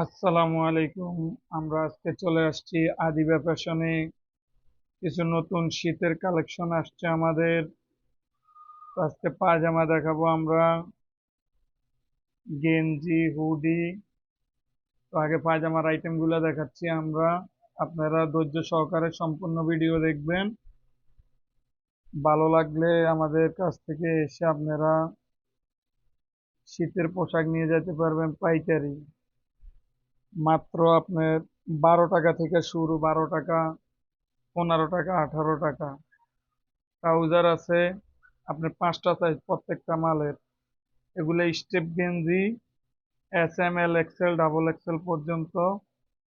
আসসালামু আলাইকুম। আমরা আজকে চলে আসছি আদিবা ফ্যাশনে। কিছু নতুন শীতের কালেকশন আসছে আমাদের। তো আজকে পায়জামা দেখাবো আমরা, গেঞ্জি, হুডি। তো আগে পায়জামার আইটেম গুলো দেখাচ্ছি আমরা। আপনারা ধৈর্য সহকারে সম্পূর্ণ ভিডিও দেখবেন। ভালো লাগলে আমাদের কাছ থেকে এসে আপনারা শীতের পোশাক নিয়ে যেতে পারবেন পাইকারি। মাত্র আপনার 12 টাকা থেকে শুরু, 12 টাকা, 15 টাকা, 18 টাকা। ট্রাউজার আছে আপনার 5টা সাইজ প্রত্যেকটা মালের। এগুলো স্টেপ গেঞ্জি, SML, XL, XXL পর্যন্ত।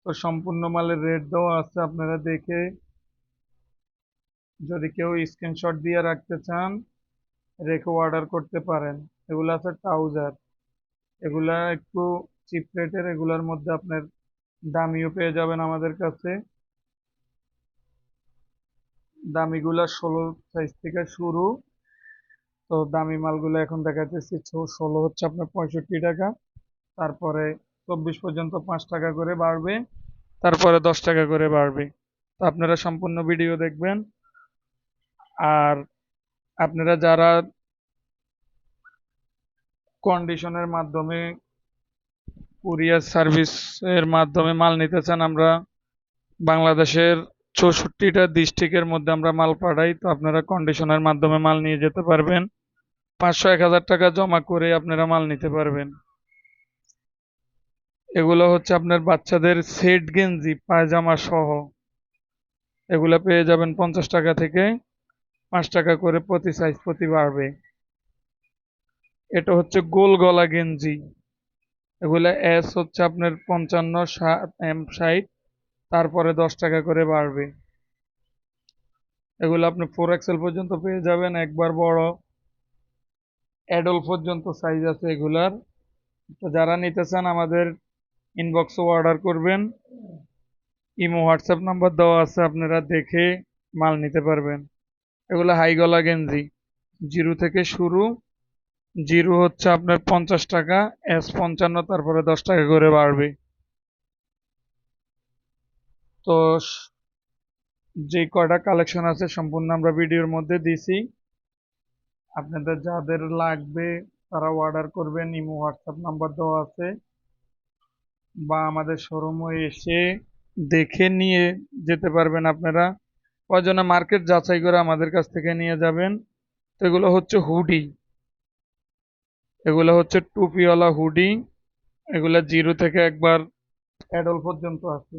তো সম্পূর্ণ মালের রেট দেওয়া আছে, আপনারা দেখে যদি কেউ স্ক্রিনশট দিয়ে রাখতে চান রেখে অর্ডার করতে পারেন। এগুলো আছে ট্রাউজার, এগুলা একটু চিপ রেটের, এগুলোর মধ্যে আপনার দামিও পেয়ে যাবেন আমাদের কাছে। দামিগুলা 16 সাইজ থেকে শুরু। তো দামি মালগুলো এখন দেখাচ্ছি। 16 হচ্ছে আপনার 65 টাকা, তারপরে 24 পর্যন্ত 5 টাকা করে বাড়বে, তারপরে 10 টাকা করে বাড়বে। তো আপনারা সম্পূর্ণ ভিডিও দেখবেন। আর আপনারা যারা কন্ডিশনের মাধ্যমে, কুরিয়ার সার্ভিসের মাধ্যমে মাল নিতে চান, আমরা বাংলাদেশের 64টা ডিস্ট্রিক্টের মধ্যে আমরা মাল পাঠাই। তো আপনারা কন্ডিশনের মাধ্যমে মাল নিয়ে যেতে পারবেন। 500-1000 টাকা জমা করে আপনারা মাল নিতে পারবেন। এগুলো হচ্ছে আপনার বাচ্চাদের সেট গেঞ্জি পায়জামা সহ। এগুলো পেয়ে যাবেন 50 টাকা থেকে, 5 টাকা করে প্রতি সাইজ প্রতি বাড়বে। এটা হচ্ছে গোল গলা গেঞ্জি। এগুলা এস হচ্ছে আপনার 55, M 60, তারপরে 10 টাকা করে বাড়বে। এগুলো আপনি 4XL পর্যন্ত পেয়ে যাবেন, একবার বড় অ্যাডল্ট পর্যন্ত সাইজ আছে এগুলার। তো যারা নিতে চান আমাদের ইনবক্সে অর্ডার করবেন। ইমো হোয়াটসঅ্যাপ নাম্বার দেওয়া আছে, আপনারা দেখে মাল নিতে পারবেন। এগুলো হাই গলা গেঞ্জি, জিরো থেকে শুরু। জিরো হচ্ছে আপনার 50 টাকা, S 55, তারপরে 10 টাকা করে বাড়বে। তো যে কয়টা কালেকশন আছে সম্পূর্ণ আমরা ভিডিওর মধ্যে দিছি। আপনাদের যাদের লাগবে তারা অর্ডার করবেন, ইমো হোয়াটসঅ্যাপ নাম্বার দেওয়া আছে, বা আমাদের শোরুমে এসে দেখে নিয়ে যেতে পারবেন আপনারা। প্রয়োজনে মার্কেট যাচাই করে আমাদের কাছ থেকে নিয়ে যাবেন। তো এগুলো হচ্ছে হুডি, এগুলো হচ্ছে টুপিওয়ালা হুডি। এগুলা জিরো থেকে একবার অ্যাডল্ট পর্যন্ত আছে।